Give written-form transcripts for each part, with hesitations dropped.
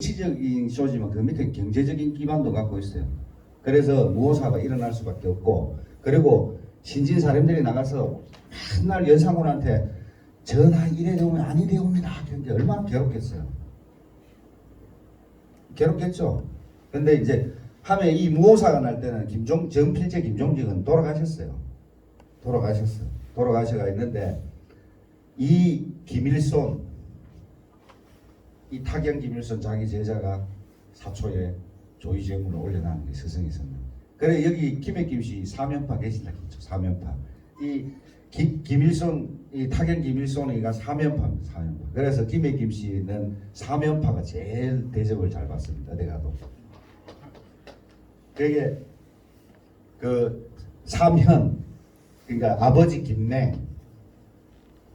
정치적인 쇼지만 그 밑에 경제적인 기반도 갖고 있어요. 그래서 무호사가 일어날 수밖에 없고, 그리고 신진 사람들이 나가서 맨날 연상군한테 전하 이래 되면 아니 되옵니다. 그게 얼마나 괴롭겠어요. 괴롭겠죠. 근데 이제 하면 이 무호사가 날 때는 전필제 김종직은 돌아가셨어요. 돌아가셔가 있는데 이 김일손, 이 타경 김일손 자기 제자가 사초에 조의제문을 올려놨는 게 스승이었습니다. 그래 여기 김해김씨 사면파 계신다 했죠. 사면파. 이 김일손, 이 타경 김일손이가 사면파입니다. 사면파. 그래서 김해김씨는 사면파가 제일 대접을 잘 받습니다. 내가도. 그게 그 사면, 그러니까 아버지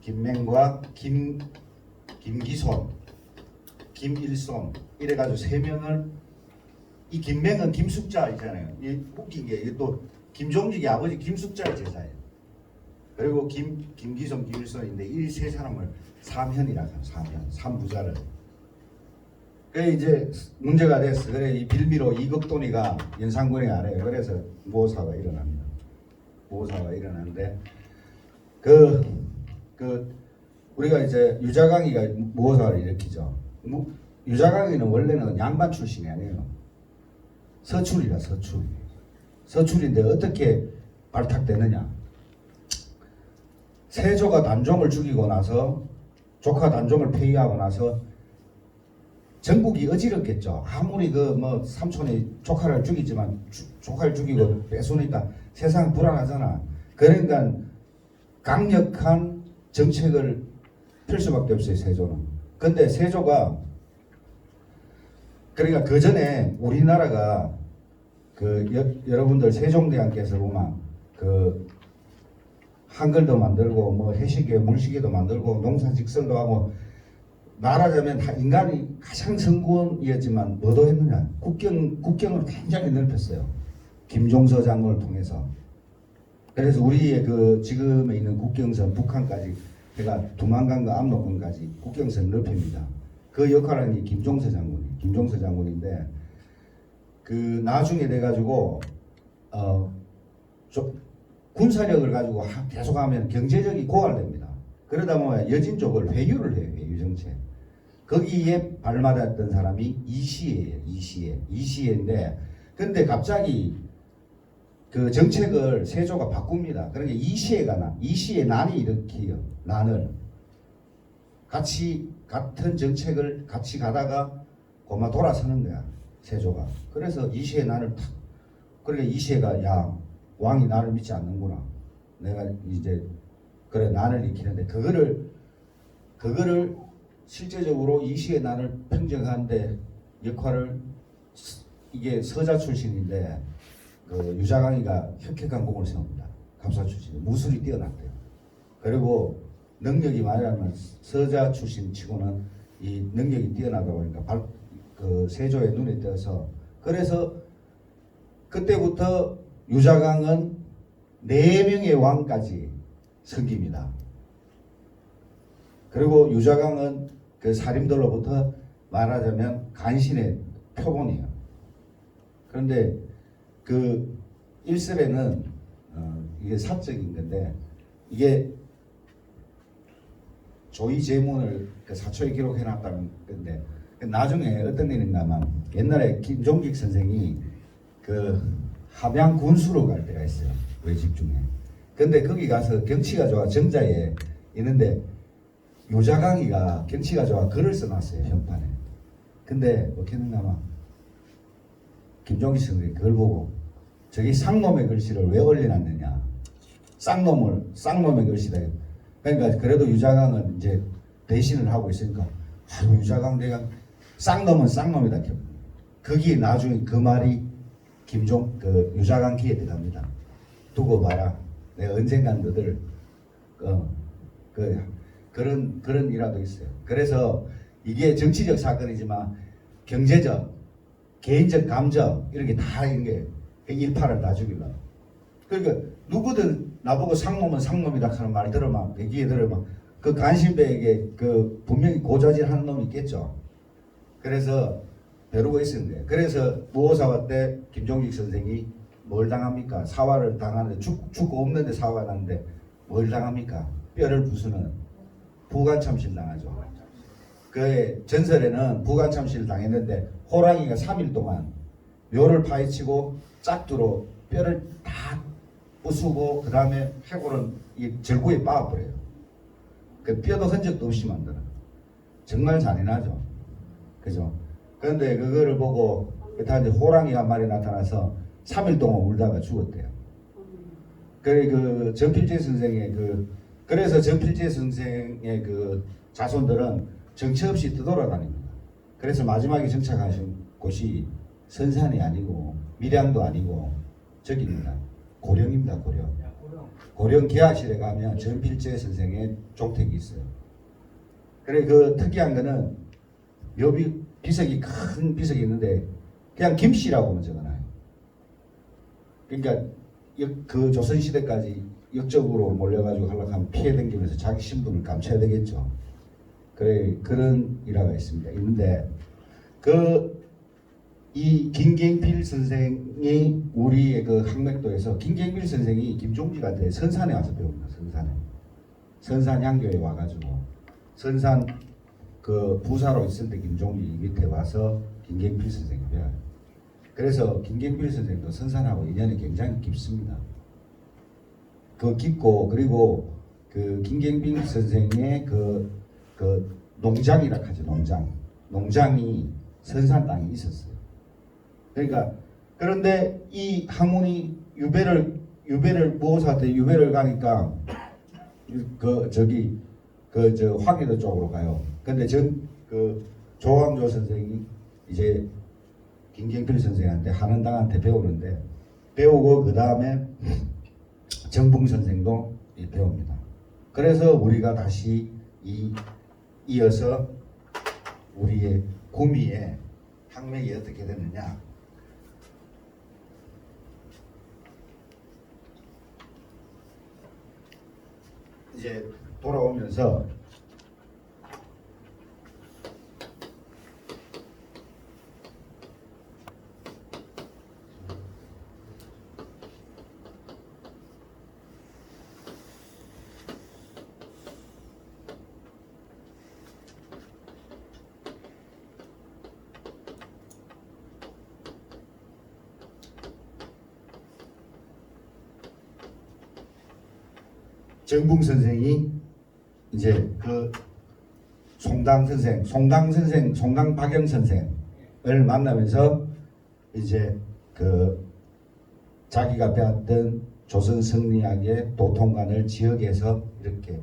김맹과 김기손, 김일손 이래가지고 세 명을, 이 김맹은 김숙자 있잖아요. 이 웃긴 게 이게 또 김종직이 아버지 김숙자의 제자예요. 그리고 김기손, 김일손인데 이 세 사람을 사면이라고 해요. 삼부자를. 그래 이제 문제가 됐어. 그래 이 빌미로 이극돈이가 연산군에 알아요. 그래서 무호사가 일어납니다. 무호사가 일어나는데 우리가 이제 유자강이가 무호사를 일으키죠. 유자강이는 원래는 양반 출신이 아니에요. 서출이라 서출인데 어떻게 발탁되느냐. 세조가 단종을 죽이고 나서, 조카 단종을 폐위하고 나서 전국이 어지럽겠죠. 아무리 삼촌이 조카를 죽이지만 조카를 죽이고 뺏으니까 세상 불안하잖아. 그러니까 강력한 정책을 펼 수밖에 없어요, 세조는. 근데 세조가, 그러니까 그 전에 우리나라가 여러분들 세종대왕께서 보면 한글도 만들고 해시계, 물시계도 만들고 농사직설도 하고, 말하자면 다 인간이 가장 성공이었지만 뭐도 했느냐, 국경을 굉장히 넓혔어요. 김종서 장군을 통해서. 그래서 우리의 지금에 있는 국경선 북한까지, 제가 두만강과 압록강까지 국경선 넓힙니다. 그 역할은 이 김종서 장군인데 나중에 돼가지고 군사력을 가지고 계속하면 경제력이 고갈됩니다. 그러다 보면 여진 쪽을 회유를 해요. 회유 정책. 거기에 발맞았던 사람이 이시예요. 이시예인데, 근데 갑자기 그 정책을 세조가 바꿉니다. 그러니까 이시의 난이 일으켜요. 난을 같은 정책을 같이 가다가 고마 돌아서는 거야, 세조가. 그래서 이시의 난을 그러니까 이시가, 야, 왕이 나를 믿지 않는구나. 내가 이제 그래 난을 일으키는데 그거를 실제적으로 이시의 난을 평정하는데 역할을, 이게 서자 출신인데 유자강이가 혁혁한 공을 세웁니다. 갑사 출신이 무술이 뛰어났대요. 그리고 능력이 말하자면 서자 출신 치고는 이 능력이 뛰어나다 보니까 세조의 눈에 띄어서, 그래서 그때부터 유자강은 4명의 왕까지 섬깁니다. 그리고 유자강은 그 사림들로부터 말하자면 간신의 표본이에요. 그런데 그 일설에는 이게 사적인 건데, 이게 조의제문을 사초에 기록해놨다는 건데, 나중에 어떤 일인가 하면 옛날에 김종직 선생이 함양 군수로 갈 때가 있어요. 외직 중에. 근데 거기 가서 경치가 좋아 정자에 있는데 유자강이가 경치가 좋아 글을 써놨어요, 현판에. 근데 어떻게 했는가 하면 김종직 선생이 그걸 보고, 저기 쌍놈의 글씨를 왜 올려놨느냐. 쌍놈의 글씨다. 그러니까 그래도 유자강은 이제 대신을 하고 있으니까, 유자강 내가 쌍놈은 쌍놈이다. 거기에 나중에 그 말이 유자강 기에 들어갑니다. 두고 봐라. 내가 언젠간 너들 그런 일화도 있어요. 그래서 이게 정치적 사건이지만 경제적, 개인적 감정 이렇게 다 이게 일파를 다 죽이려고. 그러니까 누구든 나보고 상놈은 상놈이다 하는 말 들으면, 얘기에 들으면 그 간신배에게 분명히 고자질하는 놈이 있겠죠. 그래서 벼르고 있었는 거예요. 그래서 무오사화 때 김종직 선생이 뭘 당합니까? 사화를 당하는데 죽고 없는데 사화가 났는데 뭘 당합니까? 뼈를 부수는 부관참실 당하죠. 그 전설에는 부관참실 당했는데 호랑이가 3일 동안 묘를 파헤치고 짝두로 뼈를 다 부수고 그 다음에 해골은 이 절구에 빻아버려요. 그 뼈도 흔적도 없이 만드는. 정말 잔인하죠. 그죠? 그런데 그거를 보고 그다 이제 호랑이 한 마리 나타나서 3일 동안 울다가 죽었대요. 그래 그 전필재 선생의 그래서 전필재 선생의 그 자손들은 정처 없이 떠돌아다닙니다. 그래서 마지막에 정착하신 곳이 선산이 아니고 밀양도 아니고 저기입니다. 고령입니다. 고령 계하실에 가면 전필재 선생의 종택이 있어요. 그래 그 특이한 거는 묘비 비석이 큰 비석이 있는데 그냥 김씨라고만 적어놔요. 그러니까 그 조선시대까지 역적으로 몰려가지고 하려면 피해 댕기면서 자기 신분을 감춰야 되겠죠. 그래 그런 일화가 있습니다. 있는데 이 김경필 선생이 우리의 그 학맥도에서 김경필 선생이 김종직한테 선산에 와서 배웁니다. 선산 양교에 와가지고 선산 그 부사로 있을 때 김종직 밑에 와서 김경필 선생이 배워요. 그래서 김경필 선생도 선산하고 인연이 굉장히 깊습니다. 그 깊고 그리고 그 김경필 선생의 그 농장이라 하죠. 농장이 선산 땅에 있었어요. 그러니까 그런데 이 학문이 유배를 무오사한테 유배를 가니까 저 화기도 쪽으로 가요. 근데 그 조광조 선생이 이제 김경필 선생한테 한원당한테 배우는데 배우고 그 다음에 정붕 선생도 배웁니다. 그래서 우리가 다시 이어서 우리의 구미의 학맥이 어떻게 됐느냐. 이제 돌아오면서 정붕 선생이 이제 그 송강박영 선생을 만나면서 이제 그 자기가 배웠던 조선 성리학의 도통관을 지역에서 이렇게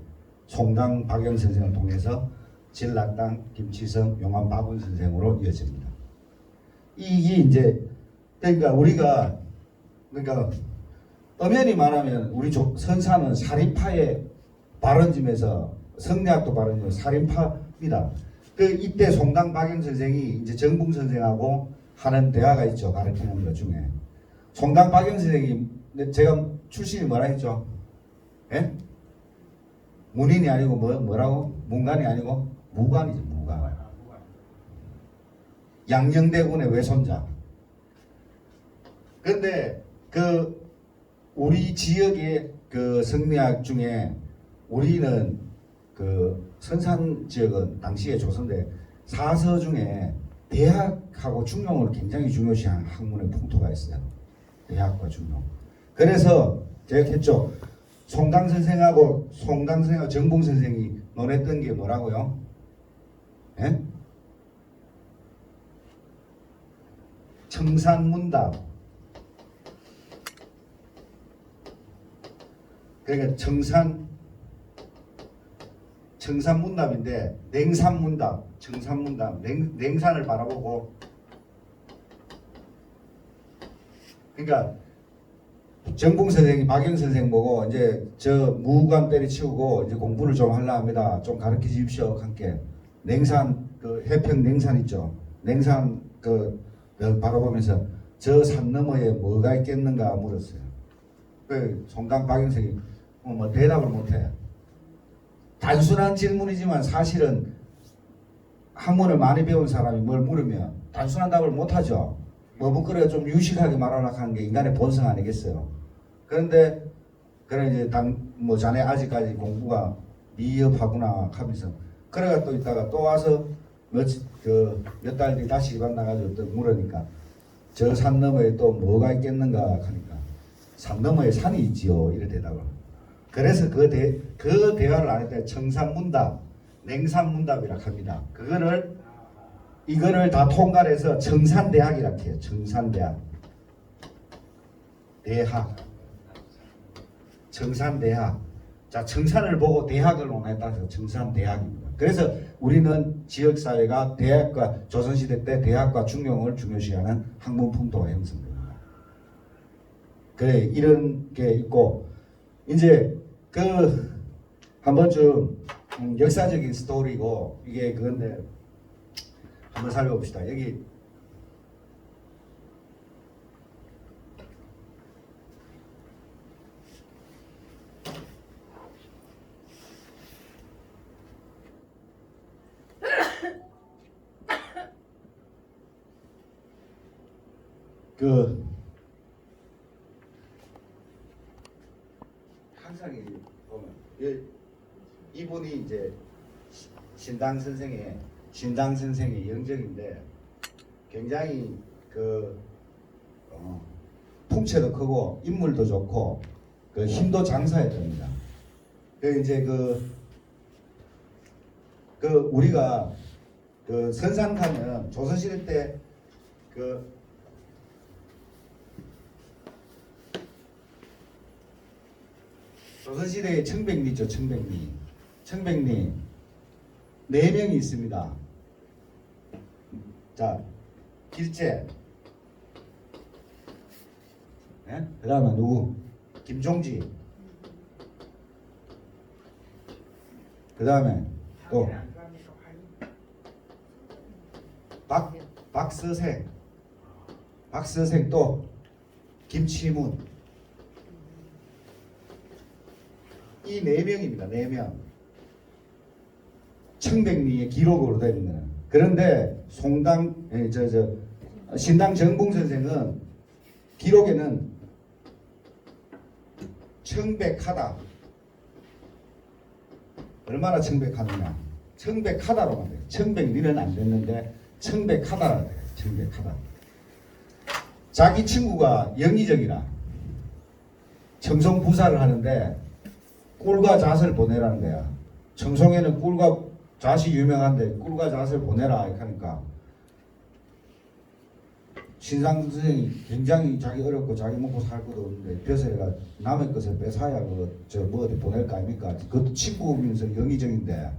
송강박영 선생을 통해서 진락당 김치성 용한 박운 선생으로 이어집니다. 이게 이제 그러니까 우리가 엄연히 말하면 우리 선사는 살인파의 발원짐에서 성리학도 발원짐 살인파입니다. 그 이때 송강박영 선생이 이제 정붕 선생하고 하는 대화가 있죠. 가르치는 것 중에 송강박영 선생이 제가 출신이 뭐라 했죠? 예? 문인이 아니고 뭐라고? 문관이 아니고 무관이죠. 무관. 양녕대군의 외손자. 그런데 우리 지역의 그 성리학 중에 우리는 그 선산 지역은 당시에 조선대 사서 중에 대학하고 중용을 굉장히 중요시한 학문의 풍토가 있어요. 대학과 중용. 그래서 제가 했죠. 송강 선생하고 정봉 선생이 논했던 게 뭐라고요? 예? 청산문답. 그러니까 청산문답인데 냉산문답, 청산문답, 냉산을 바라보고 그러니까 정봉 선생이 박영 선생 보고 이제 저 무관 때려치우고 이제 공부를 좀 하려 합니다. 좀 가르쳐 주십시오. 함께 냉산 그 해평 냉산 있죠. 냉산 바라보면서 저 산 너머에 뭐가 있겠는가 물었어요. 그 송강 박영 선생이 뭐 대답을 못해. 단순한 질문이지만 사실은 학문을 많이 배운 사람이 뭘 물으면 단순한 답을 못하죠. 머뭇거려 좀 유식하게 말하려고 하는 게 인간의 본성 아니겠어요. 그런데 그래 이제 뭐 자네 아직까지 공부가 미흡하구나 하면서 그래가 또 있다가 또 와서 몇 달 뒤 다시 집 나가지고 또 물으니까 저 산 너머에 또 뭐가 있겠는가 하니까 산 너머에 산이 있지요 이래 대답을. 그래서 그 대화를 안 했다. 청산문답, 냉산문답이라 합니다. 이거를 다 통과해서 청산대학이라 해요. 청산대학. 대학. 청산대학. 자, 청산을 보고 대학을 논했다 해서 청산대학입니다. 그래서 우리는 지역사회가 대학과 조선시대 때 대학과 중용을 중요시하는 학문 풍토가 형성됩니다. 그래, 이런 게 있고, 이제 한 번쯤 역사적인 스토리고, 이게 그건데, 한번 살펴봅시다. 여기 항상 보면 이분이 이제 신당 선생의 영적인데 굉장히 풍채도 크고 인물도 좋고 힘도 장사했답니다. 이제 우리가 선산 가면 조선시대 때 조선시대에 청백리 있죠. 청백리 4명이 있습니다. 자, 길재. 네? 그 다음에 누구? 김종지. 그 다음에 또 박서생 또 김치문. 이 4명입니다. 4명. 청백리의 기록으로 되는 거는. 그런데 신당 정봉 선생은 기록에는 청백하다. 얼마나 청백하느냐. 청백하다로만 돼요. 청백리는 안 됐는데 청백하다라 돼요. 청백하다. 자기 친구가 영의정이라 청송부사를 하는데 꿀과 잣을 보내라는 거야. 청송에는 꿀과 잣이 유명한데 꿀과 잣을 보내라 이렇게 하니까 신상 선생이 굉장히 자기 어렵고 자기 먹고 살 것도 없는데 벼슬이가 남의 것을 뺏어야 뭐 어디 보낼 거 아닙니까? 그것도 친구면서 영의정인데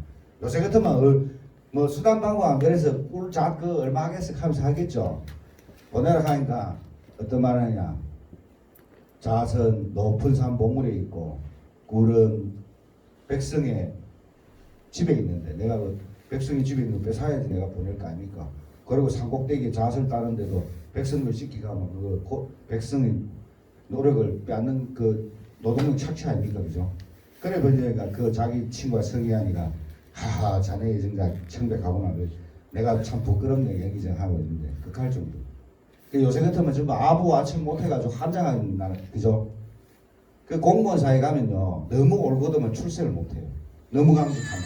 요새 같으면 뭐 수단 방법 안 그래서 꿀 잣 얼마 하겠어 하면서 하겠죠. 보내라 하니까 어떤 말 하느냐. 잣은 높은 산 봉우리에 있고 꿀은 백성의 집에 있는데 내가 백성의 집에 있는 거 뺏어야지 내가 보낼 거 아닙니까? 그리고 산꼭대기에 잣을 따는데도 백성을 시키가면 백성의 노력을 빼앗는 노동력 착취 아닙니까? 그죠? 그래 보니까 자기 친구가 성희안이가 하하 자네 예전가 청백하구나. 내가 참 부끄럽네 얘기를 하고 있는데 극할 정도. 요새 같으면 전부 아부 아침 못해가지고 한장하는 나라 그죠? 공무원 사회 가면요 너무 올곧으면 출세를 못해요. 너무 강직하면.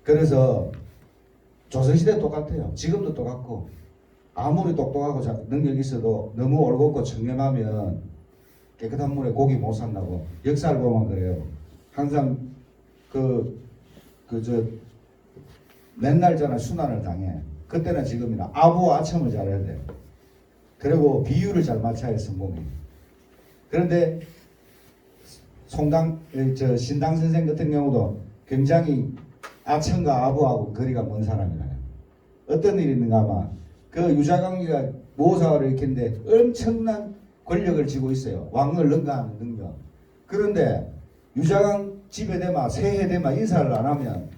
그래서 조선시대 똑같아요. 지금도 똑같고 아무리 똑똑하고 능력이 있어도 너무 올곧고 청렴하면 깨끗한 물에 고기 못 산다고 역사를 보면 그래요. 항상 맨날 저는 순환을 당해. 그때는 지금이나 아부와 아첨을 잘해야 돼요. 그리고 비율을 잘 맞춰야 성공해. 그런데 신당 선생 같은 경우도 굉장히 아첨과 아부하고 거리가 먼 사람이라요. 어떤 일이 있는가 하면 유자광이가 모사를 일으키는데 엄청난 권력을 쥐고 있어요. 왕을 능가하는 능력. 그런데 유자광 집에 대마 새해 대마 인사를 안 하면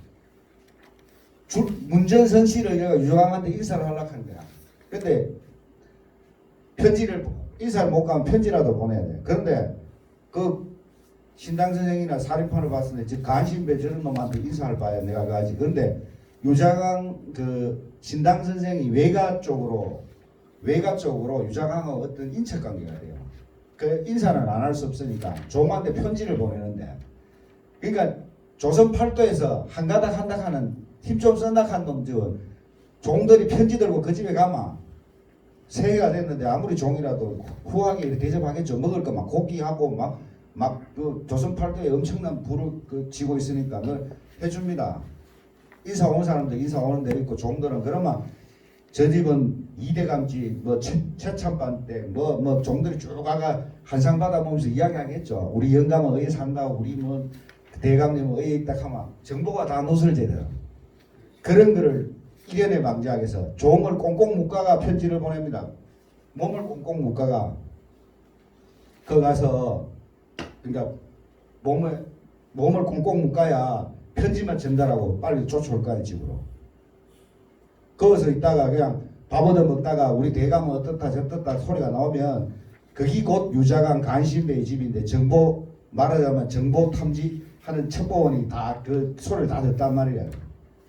문전선 씨를 유자광한테 인사를 하려고 하는 거야. 근데 인사를 못 가면 편지라도 보내야 돼. 그런데 신당 선생이나 사립판을 봤을 때 간신배 저런 놈한테 인사를 봐야 내가 가지. 그런데 유자강 그 신당 선생이 외가 쪽으로 유자강하고 어떤 인척 관계가 돼요. 그 인사는 안 할 수 없으니까 종한테 편지를 보내는데, 그러니까 조선 팔도에서 한가닥 한닥 하는 힘 좀 쓴다 한 놈들 종들이 편지 들고 그 집에 가면 새해가 됐는데 아무리 종이라도 후하게 대접하겠죠. 먹을 거 막 고기하고 막 그 조선 팔도에 엄청난 부를 그 지고 있으니까 그걸 해줍니다. 인사 오는 사람들 인사 오는 데 있고, 종들은 그러면 저 집은 이대감지 뭐 최참반 때 뭐 종들이 쭉 가가 한상 받아보면서 이야기하겠죠. 우리 영감은 어디 산다, 우리 뭐 대감님은 어디 있다 하면 정보가 다 노설져요. 그런 거를 이련의 방지하게서 종을 꽁꽁 묶어가 편지를 보냅니다. 몸을 꽁꽁 묶어가 거 가서, 그러니까 몸을 꽁꽁 묶어야 편지만 전달하고 빨리 쫓아올 거야 집으로. 거기서 있다가 그냥 밥 얻어 먹다가 우리 대감은 어떻다 저떻다 소리가 나오면 거기 곧 유자강 간신배의 집인데, 정보 말하자면 정보 탐지하는 첩보원이 다 그 소리를 다 듣단 말이에요.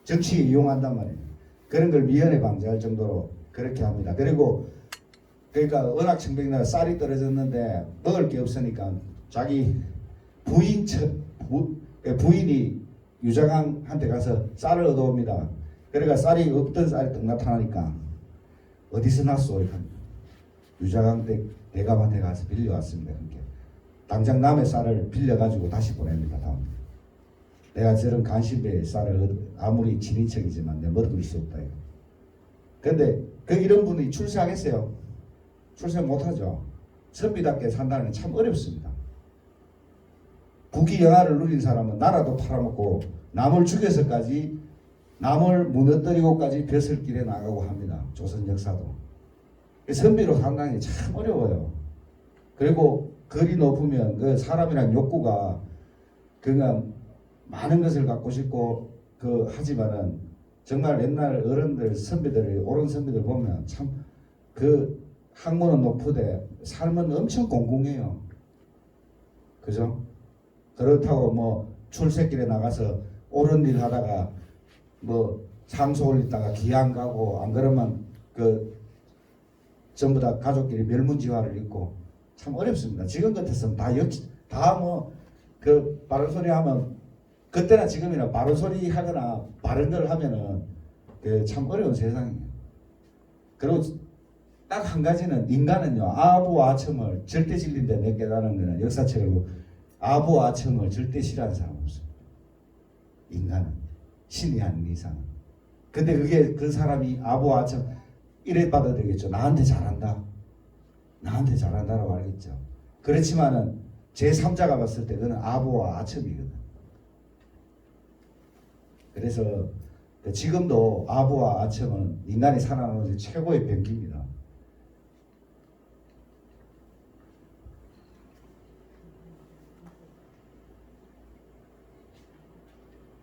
정치에 이용한단 말이에요. 그런 걸 미연에 방지할 정도로 그렇게 합니다. 그리고 그러니까 워낙 청백나라 쌀이 떨어졌는데 먹을 게 없으니까 자기 부인이 유자강한테 가서 쌀을 얻어옵니다. 그러니까 쌀이 없던 쌀이 딱 나타나니까 어디서 났소? 이렇게 유자강 대감한테 가서 빌려왔습니다. 그렇게 당장 남의 쌀을 빌려가지고 다시 보냅니다. 다음 내가 저런 간신배의 쌀을 아무리 친인척이지만 내가 먹을 수 없다. 그런데 그 이런 분이 출세하겠어요? 출세 못하죠. 선비답게 산다는 게 참 어렵습니다. 국위영화를 누린 사람은 나라도 팔아먹고 남을 죽여서까지 남을 무너뜨리고까지 벼슬길에 나가고 합니다. 조선 역사도. 선비로 산다는 게 참 어려워요. 그리고 거리 높으면 그 사람이란 욕구가 그냥 많은 것을 갖고 싶고 하지만은 정말 옛날 어른들 선비들이 옳은 선비들 보면 참 그 학문은 높으되 삶은 엄청 공공해요. 그죠? 그렇다고 뭐 출세길에 나가서 옳은 일 하다가 뭐 상소 올리다가 기양 가고 안 그러면 그 전부 다 가족끼리 멸문지화를 입고 참 어렵습니다. 지금 같았으면 다 뭐 그 바른 소리 하면 그때나 지금이나 바른 소리 하거나 바른 걸 하면은 그 참 어려운 세상이에요. 그리고 딱 한 가지는 인간은요, 아부와 아첨을 절대 진리인데 내 깨달은 거는 역사책으로 아부와 아첨을 절대 싫어하는 사람 없어요. 인간은 신이 아닌 이상은. 근데 그게 그 사람이 아부와 아첨 이래 받아들이겠죠. 나한테 잘한다. 나한테 잘한다라고 알겠죠. 그렇지만은 제3자가 봤을 때 그는 아부와 아첨이거든. 그래서 지금도 아부와 아첨은 인간이 살아남는 최고의 병기입니다.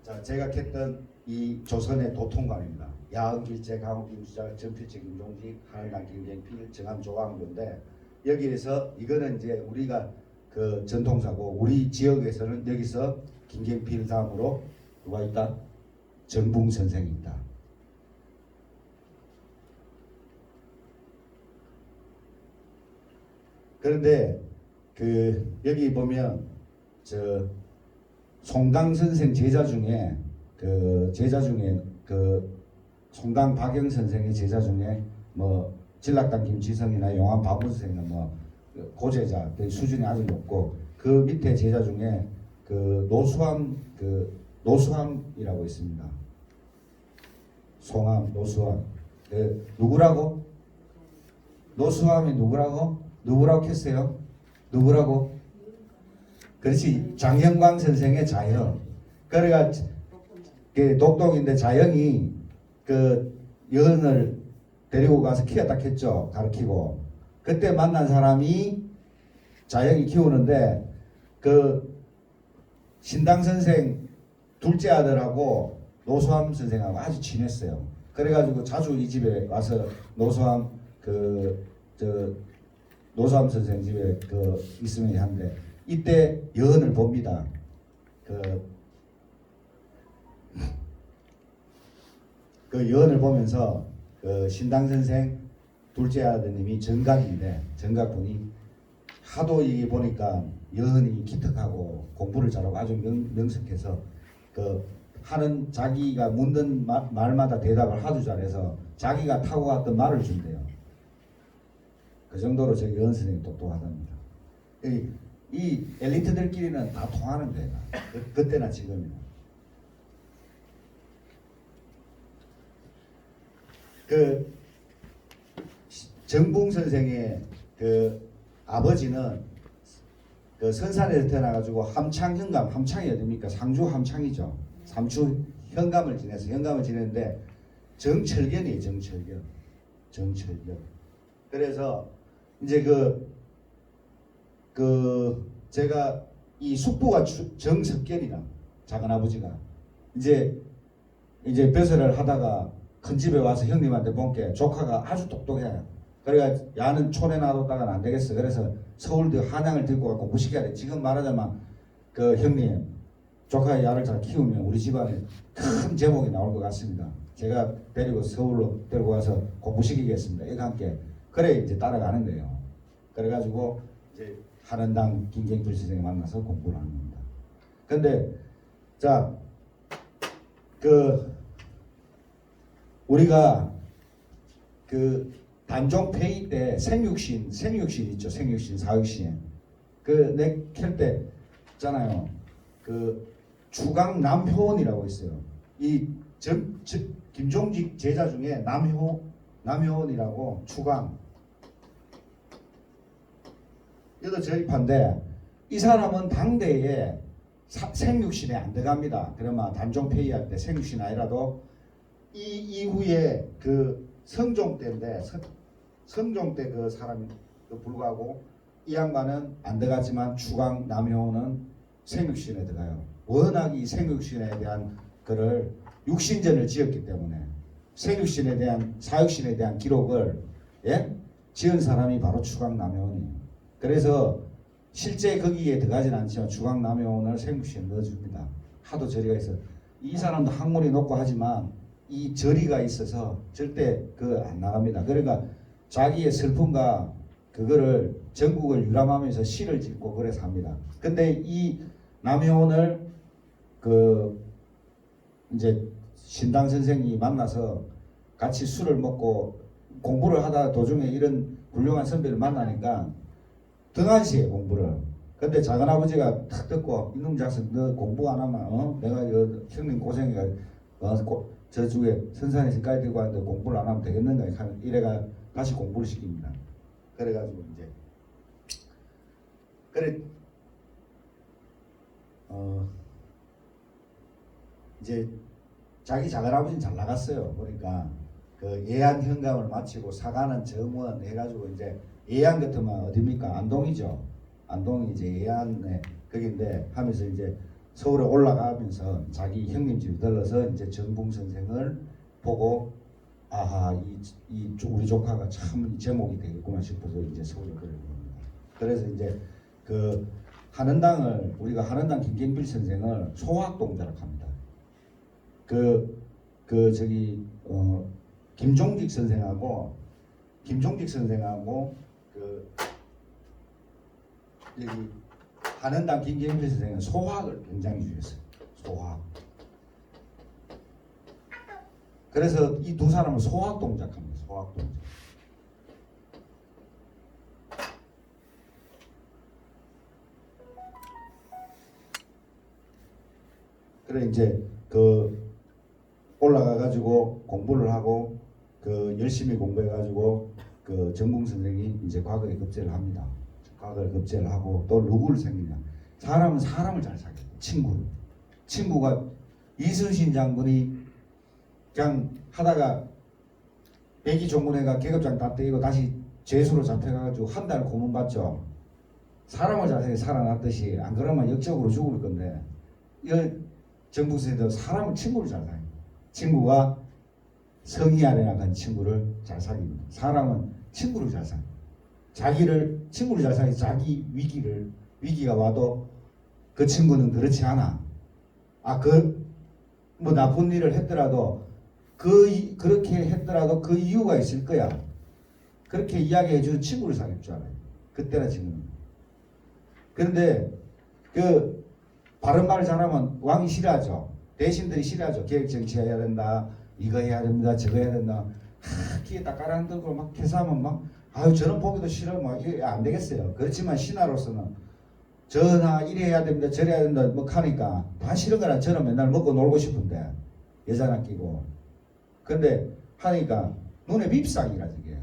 자, 제가 캤던 이 조선의 도통관입니다. 야흥길제, 강호김수자, 전필제, 김종직, 하늘강, 김경필, 정암, 조광조인데 여기에서 이거는 이제 우리가 그 전통사고 우리 지역에서는 여기서 김경필 다음으로 누가 있다? 정붕 선생이 있다. 그런데 그 여기 보면 저 송당 선생 제자 중에 그 송당 박영 선생의 제자 중에 뭐 진락당 김지성이나 용암 바부 선생은 뭐 고제자 수준이 아주 높고 그 밑에 제자 중에 그 노수함이라고 있습니다. 송암 노수함 누구라고? 노수함이 누구라고 했어요? 누구라고? 그렇지, 장영광 선생의 자영. 그래가 독동인데 자영이 그 여인을 데리고 가서 키웠다 했죠. 가르치고. 그때 만난 사람이 자영이 키우는데 그 신당 선생 둘째 아들하고 노수함 선생하고 아주 친했어요. 그래가지고 자주 이 집에 와서 노수함 노수함 선생 집에 있으면 한데 이때 여언을 봅니다. 그 여언을 보면서 그 신당 선생 둘째 아드님이 정각인데 정각분이 하도 이게 보니까 여언이 기특하고 공부를 잘하고 아주 명석해서 그 하는 자기가 묻는 말마다 대답을 하도 잘해서 자기가 타고 갔던 말을 준대요. 그 정도로 저기 여언 선생님이 똑똑하답니다. 이 엘리트들끼리는 다 통하는 거예요. 그때나 지금이나. 그 정붕 선생의 그 아버지는 그 선산에서 태어나가지고 함창 현감, 함창이 어딥니까? 상주 함창이죠. 상주 현감을 지내서 현감을 지냈는데 정철견이에요. 정철견. 그래서 이제 제가 이 숙부가 정석견이라 작은 아버지가 이제 벼슬을 하다가 큰 집에 와서 형님한테 본게 조카가 아주 똑똑해요. 그래가 야는 촌에 놔뒀다가는 안 되겠어. 그래서 서울대 한양을 들고 가고 공부시켜야 돼. 지금 말하자면 그 형님 조카 야를 잘 키우면 우리 집안에 큰 제목이 나올 것 같습니다. 제가 데리고 서울로 데리고 가서 공부시키겠습니다. 이거 함께 그래 이제 따라가는 거예요. 그래가지고 이제 한원당 김경필 선생님 만나서 공부를 하는 겁니다. 근데 자 우리가 그 단종 폐위 때 생육신 있죠. 생육신 사육신 내캘때 있잖아요. 그 주강 남효원이라고 있어요. 이 김종직 제자 중에 남효원이라고 추강 이것도 저입한데 이 사람은 당대에 생육신에 안 들어갑니다. 그러면 단종 폐위할 때 생육신 아니라도 이 이후에 그 성종 때인데 성종 때 그 사람이 불구하고 이 양반은 안 들어갔지만 추강 남효는 생육신에 들어가요. 워낙 이 생육신에 대한 그를 육신전을 지었기 때문에 생육신에 대한 사육신에 대한 기록을 지은 사람이 바로 추강 남효원이에요. 그래서 실제 거기에 들어가진 않지만 추강 남효원을 생육신에 넣어줍니다. 하도 저리가 있어. 이 사람도 학문이 높고 하지만 이 저리가 있어서 절대 안 나갑니다. 그러니까 자기의 슬픔과 그거를 전국을 유람하면서 시를 짓고 그래서 합니다. 근데 이 남효원을 이제 신당 선생이 만나서 같이 술을 먹고 공부를 하다 도중에 이런 훌륭한 선배를 만나니까 등한시해 공부를. 근데 작은아버지가 탁 듣고 이놈 자식 너 공부 안 하면 내가 형님 고생해가 저쪽에 선산에서까지 들고 왔는데 공부를 안 하면 되겠는가 이래가 다시 공부를 시킵니다. 그래가지고 이제 자기 작은아버지는 잘 나갔어요. 그러니까 그 예안 현감을 마치고 사가는 정원 해가지고 이제 예안 같으면 어디입니까? 안동이죠. 안동이 이제 예안에 거긴데 하면서 이제 서울에 올라가면서 자기 형님 집에 들러서 이제 정붕 선생을 보고 아하 이 우리 조카가 참 제목이 되겠구나 싶어서 이제 서울에 그러는 겁니다. 그래서 이제 그 한원당을 우리가 한원당 김경필 선생을 소학동자라고 합니다. 김종직 선생하고 여기 한원당 김경필 선생은 소학을 굉장히 중요했어요. 소학. 그래서 이 두 사람은 소학동작합니다. 소학동작. 그래 이제 올라가가지고 공부를 하고 열심히 공부해가지고 정붕 선생이 이제 과거에 급제를 합니다. 과거에 급제를 하고 또 누구를 생기냐? 사람은 사람을 잘 사귀어요. 친구가 이순신 장군이 그냥 하다가 백이종군회가 계급장 다 떼이고 다시 죄수로 잡혀가지고 한 달 고문받죠. 사람을 잘 살아났듯이 안 그러면 역적으로 죽을 건데 이 정붕 선생도 사람을 친구를 잘 사귀어요. 친구가 성의 아래 나간 친구를 잘 사귀입니다. 사람은 친구를 잘 사귀어요. 친구를 잘 사귀어요. 자기 위기가 와도 그 친구는 그렇지 않아. 뭐 나쁜 일을 했더라도 그렇게 했더라도 그 이유가 있을 거야. 그렇게 이야기해 준 친구를 사귈 줄 알아요. 그때나 지금. 그런데 그 바른 말을 잘하면 왕이 싫어하죠. 대신들이 싫어하죠. 계획 정치해야 된다. 이거 해야 됩니다. 저거 해야 된다. 귀에 딱 깔아앉고 막 계산하면 막 아유 저는 보기도 싫어. 막 이게 안 되겠어요. 그렇지만 신하로서는 전하 이래야 됩니다. 저래야 된다. 뭐 하니까 다 싫은 거라 저는 맨날 먹고 놀고 싶은데 여자나 끼고. 근데 하니까 눈에 밉상이라 저게.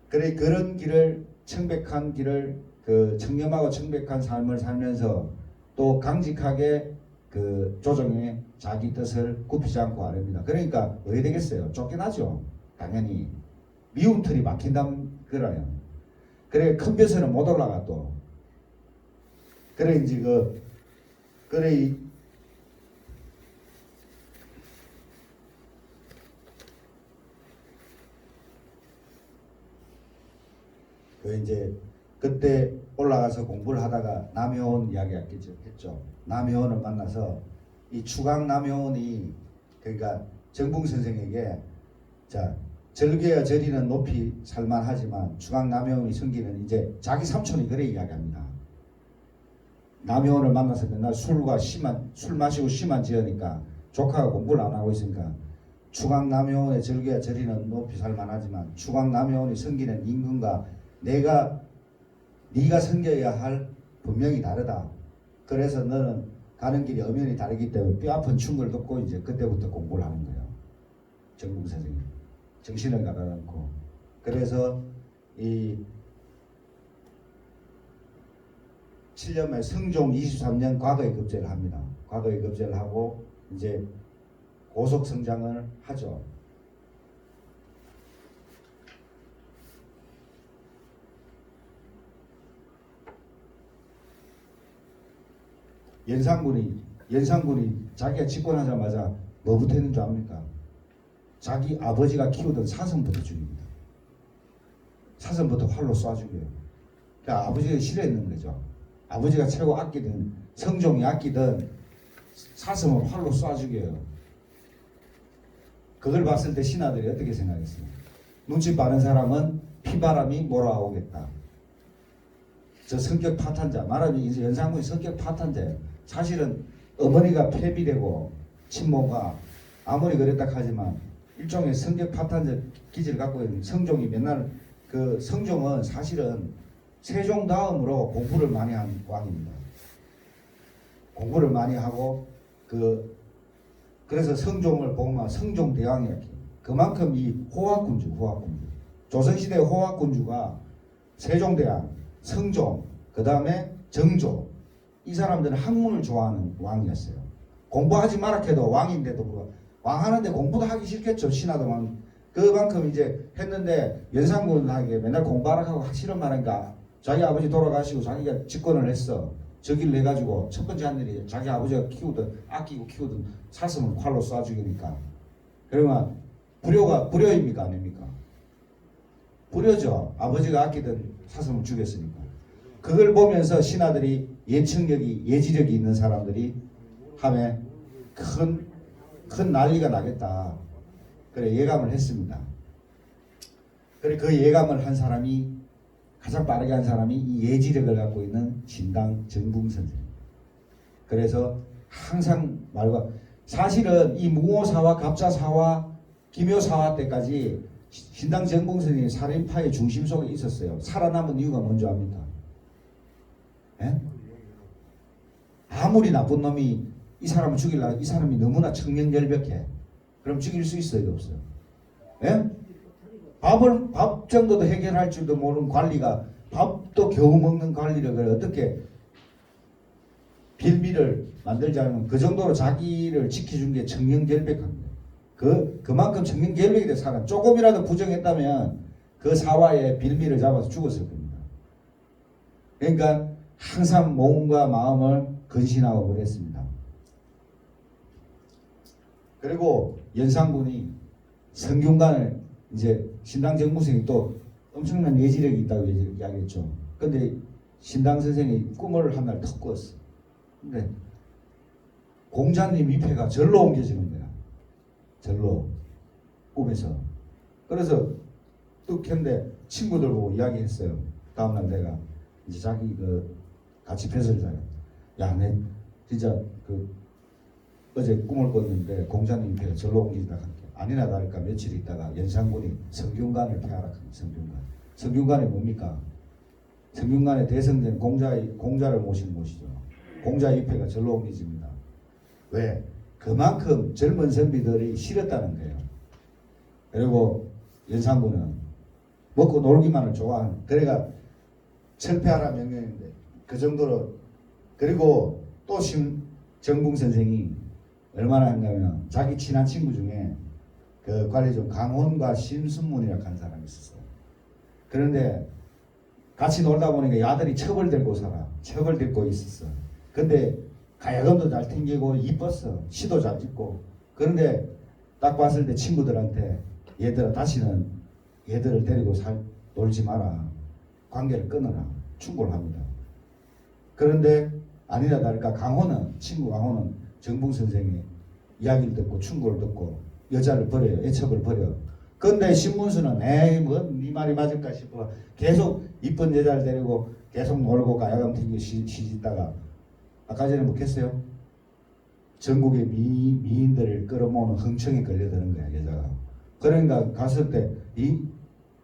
그래 그런 길을 청백한 길을 그 청렴하고 청백한 삶을 살면서 또 강직하게 그 조정에 자기 뜻을 굽히지 않고 하렵니다. 그러니까 왜 되겠어요? 쫓겨나죠. 당연히 미운 틀이 막힌다는 거라요. 그래 큰 벼슬은 못 올라가 또. 그래 이제 그래 이제 그때 올라가서 공부를 하다가 남효원 이야기 했죠. 남효원을 만나서 이 추강 남효원이 그러니까 정붕 선생에게 자 절개와 절이는 높이 살만하지만 추강 남효원이 섬기는 이제 자기 삼촌이 그래 이야기합니다. 남효원을 만나서 맨날 술 마시고 심한 지으니까 조카가 공부를 안 하고 있으니까 추강 남효원의 절개와 절이는 높이 살만하지만 추강 남효원이 섬기는 임금과 네가 섬겨야 할 분명히 다르다. 그래서 너는 가는 길이 엄연히 다르기 때문에 뼈 아픈 충고를 듣고 이제 그때부터 공부를 하는 거예요. 정붕 선생님 정신을 가다듬고. 그래서 이 7년 만에 성종 23년 과거의 급제를 합니다. 과거의 급제를 하고 이제 고속 성장을 하죠. 연산군이 자기가 집권하자마자 뭐부터 했는 줄 압니까? 자기 아버지가 키우던 사슴부터 죽입니다. 사슴부터 활로 쏴 죽여요. 그러니까 아버지가 싫어했는 거죠. 아버지가 최고 아끼던 성종이 아끼던 사슴을 활로 쏴 죽여요. 그걸 봤을 때 신하들이 어떻게 생각했어요? 눈치 빠른 사람은 피바람이 몰아오겠다. 저 성격 파탄자, 말하면 이제 연산군이 성격 파탄자예요. 사실은 어머니가 폐비되고 친모가 아무리 그랬다 하지만 일종의 성격 파탄자 기질을 갖고 있는 성종이 맨날 그 성종은 사실은 세종 다음으로 공부를 많이 한 왕입니다. 공부를 많이 하고 그래서 성종을 보면 성종대왕이었기. 그만큼 이 호학군주 조선시대 호학군주가 세종대왕, 성종, 그 다음에 정조 이 사람들은 학문을 좋아하는 왕이었어요. 공부하지 마라 해도 왕인데도 불구하고 왕 하는데 공부도 하기 싫겠죠. 신하들만 그만큼 이제 했는데 연산군에게 맨날 공부하라 하고 하기 싫은 말인가 자기 아버지 돌아가시고 자기가 집권을 했어. 저기를 해가지고 첫 번째 한 일이 자기 아버지가 아끼고 키우던 사슴을 활로 쏴 죽이니까. 그러면 불효입니까 아닙니까? 불효죠. 아버지가 아끼던 사슴을 죽였으니까. 그걸 보면서 신하들이 예지력이 있는 사람들이 하면 큰 난리가 나겠다. 그래 예감을 했습니다. 그래 그 예감을 한 사람이 가장 빠르게 한 사람이 이 예지력을 갖고 있는 신당 정붕 선생. 그래서 항상 사실은 이 무오사와 갑자사와 기묘사화 때까지 신당 정붕 선생이 살인파의 중심 속에 있었어요. 살아남은 이유가 뭔지 압니까? 예? 아무리 나쁜 놈이 이 사람을 죽이려고 이 사람이 너무나 청명결백해. 그럼 죽일 수 있어요? 없어요? 예? 밥 정도도 해결할 줄도 모르는 관리가 밥도 겨우 먹는 관리를 어떻게 빌미를 만들지 않으면 그 정도로 자기를 지켜준 게 청명결백합니다. 그만큼 청명결백이 된 사람 조금이라도 부정했다면 그 사화의 빌미를 잡아서 죽었을 겁니다. 그러니까 항상 몸과 마음을 근신하고 그랬습니다. 그리고 연산군이 성균관을 이제 신당 정무생이 또 엄청난 예지력이 있다고 이야기했죠. 근데 신당 선생이 꿈을 한 날 턱 꿨어. 근데 공자님 위패가 절로 옮겨지는 거야. 절로 꿈에서. 그래서 뚝 했는데 친구들 보고 이야기했어요. 다음날 내가 이제 자기 그 같이 벼슬 자요. 야, 내 진짜 그 어제 꿈을 꿨는데 공자님 위패가 절로 옮기다 할게. 아니나 다를까 며칠 있다가 연산군이 성균관을 폐하락합니다. 성균관. 성균관이 뭡니까? 성균관에 대성된 공자를 모신 곳이죠. 공자 위패가 절로 옮겨집니다. 왜? 그만큼 젊은 선비들이 싫었다는 거예요. 그리고 연산군은 먹고 놀기만을 좋아하는, 그래가 철폐하라 명령인데 그 정도로. 그리고 또 정붕 선생이 얼마나 했냐면 자기 친한 친구 중에 그 관리좀 강혼과 심순문이라고 하는 사람이 있었어요. 그런데 같이 놀다 보니까 야들이 첩을 들고 살아. 첩을 들고 있었어. 근데 가야금도 잘 튕기고 이뻤어. 시도 잘 짓고. 그런데 딱 봤을 때 친구들한테 얘들아 다시는 얘들을 데리고 놀지 마라. 관계를 끊어라. 충고를 합니다. 그런데 아니나 다를까 친구 강호는 정붕 선생의 이야기를 듣고 충고를 듣고 여자를 버려요. 애첩을 버려. 근데 신문수는 에이 뭐 네 말이 맞을까 싶어 계속 이쁜 여자를 데리고 계속 놀고 가야금 튕기고 시짓다가 아까 전에 묵혔어요. 전국의 미인들을 끌어모으는 흥청에 걸려드는 거야 여자가. 그러니까 갔을 때 이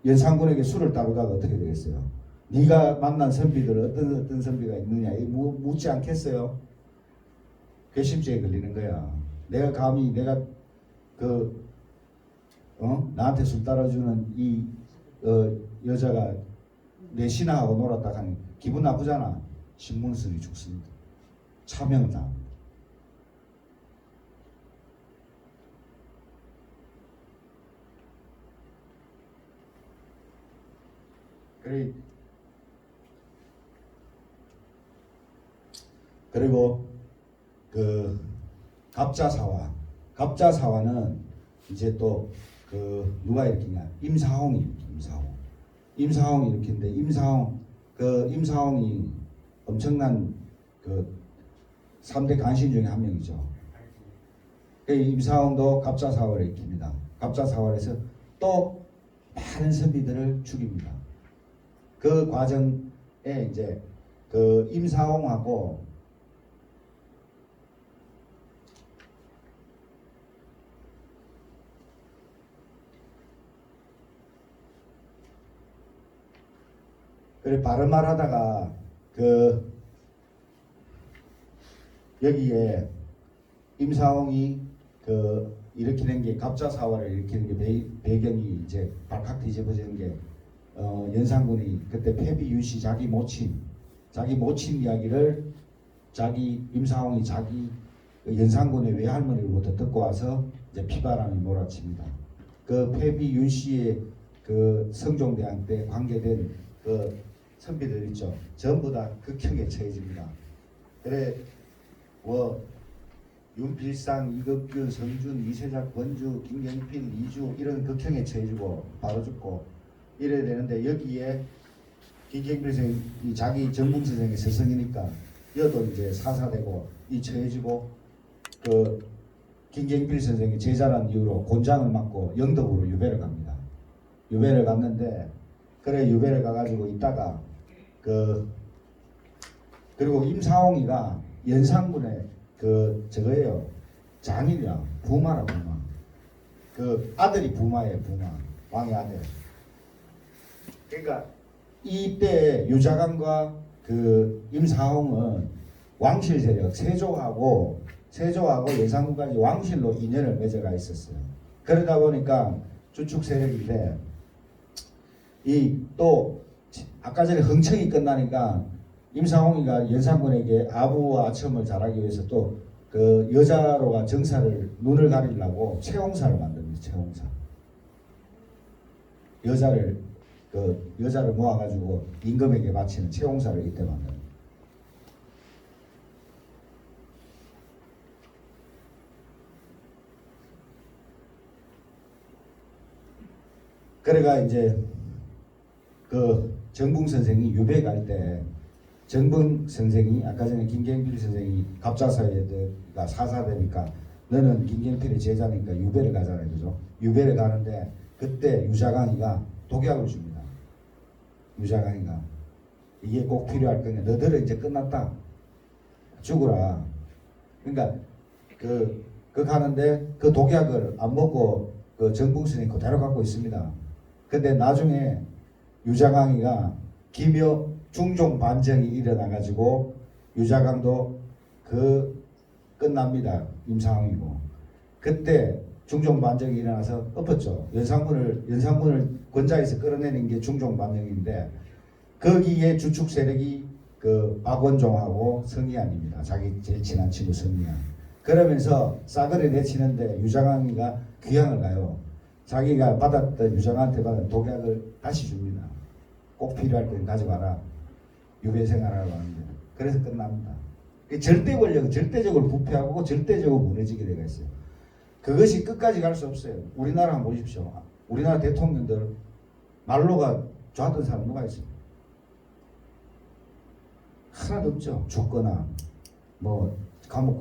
연산군에게 술을 따르다가 어떻게 되겠어요? 네가 만난 선비들 어떤 선비가 있느냐 묻지 않겠어요? 괘씸죄에 걸리는 거야. 내가 감히 내가 나한테 술 따라주는 이 여자가 내 신하하고 놀았다 하니 기분 나쁘잖아. 신문순이 죽습니다. 차명을 당합니다. 그리고 그 갑자사화는 이제 또 그 누가 일으키냐? 임사홍이 일으키는데 임사홍이 엄청난 그 3대 간신 중에 한 명이죠. 임사홍도 갑자사화를 일으킵니다. 갑자사화에서 또 많은 선비들을 죽입니다. 그 과정에 이제 그 임사홍하고 그래 바른 말 하다가 그 여기에 임사홍이 그 일으키는 게 갑자사화를 일으키는 게 배경이 이제 발칵 뒤집어지는 게 연산군이 그때 패비윤씨 자기 모친 이야기를 임사홍이 자기 연산군의 외할머니로부터 듣고 와서 이제 피바람이 몰아칩니다. 그 패비윤씨의 그 성종대왕 때 관계된 그 선비들 있죠. 전부 다 극형에 처해집니다. 그래 윤필상, 이급규, 성준, 이세작, 권주, 김경필, 이주 이런 극형에 처해지고 바로 죽고 이래야 되는데 여기에 김경필 선생이 자기 정붕 선생의 스승이니까 여도 이제 사사되고 이 처해지고 그 김경필 선생이 제자란 이유로 곤장을 맞고 영덕으로 유배를 갑니다. 유배를 갔는데 그래 유배를 가가지고 있다가 그리고 임사홍이가 연산군의 저거예요. 장인이라 부마라 부마. 그 아들이 부마예요. 부마. 왕의 아들. 그러니까 이때 유자강과 그 임사홍은 왕실 세력 세조하고 연산군까지 왕실로 인연을 맺어가 있었어요. 그러다 보니까 주축 세력인데 이 또 아까 전에 흥청이 끝나니까 임사홍이가 연산군에게 아부와 아첨을 잘하기 위해서 또 그 여자로가 눈을 가리려고 채홍사를 만듭니다. 채홍사. 여자를 모아가지고 임금에게 바치는 채홍사를 이때 만듭니다. 그래가 이제 그 정붕 선생이 유배 갈 때 정봉 선생이 아까 전에 김경필 선생이 갑자사회가 사사되니까 너는 김경필의 제자니까 유배를 가잖아요, 그죠? 유배를 가는데 그때 유자강이가 독약을 줍니다. 유자강이가 이게 꼭 필요할 거냐? 너들은 이제 끝났다. 죽어라. 그러니까 그 가는데 그 독약을 안 먹고 그 정봉 선생이 그대로 갖고 있습니다. 근데 나중에 유자강이가 기묘 중종 반정이 일어나가지고 유자강도 그 끝납니다. 임상이고 그때 중종 반정이 일어나서 엎었죠. 연산군을 권자에서 끌어내는 게 중종 반정인데 거기에 주축 세력이 그 박원종하고 성리안입니다. 자기 제일 친한 친구 성리안. 그러면서 싸그리 내치는데 유자강이가 귀향을 가요. 자기가 받았던 유자강한테 받은 독약을 다시 줍니다. 꼭 필요할 때 가져가라. 유배 생활하라고 하는데 그래서 끝납니다. 절대 권력은 절대적으로 부패하고 절대적으로 무너지게 되어 있어요. 그것이 끝까지 갈 수 없어요. 우리나라 한번 보십시오. 우리나라 대통령들 말로가 좋았던 사람 누가 있어요? 하나도 없죠. 죽거나 뭐 감옥 가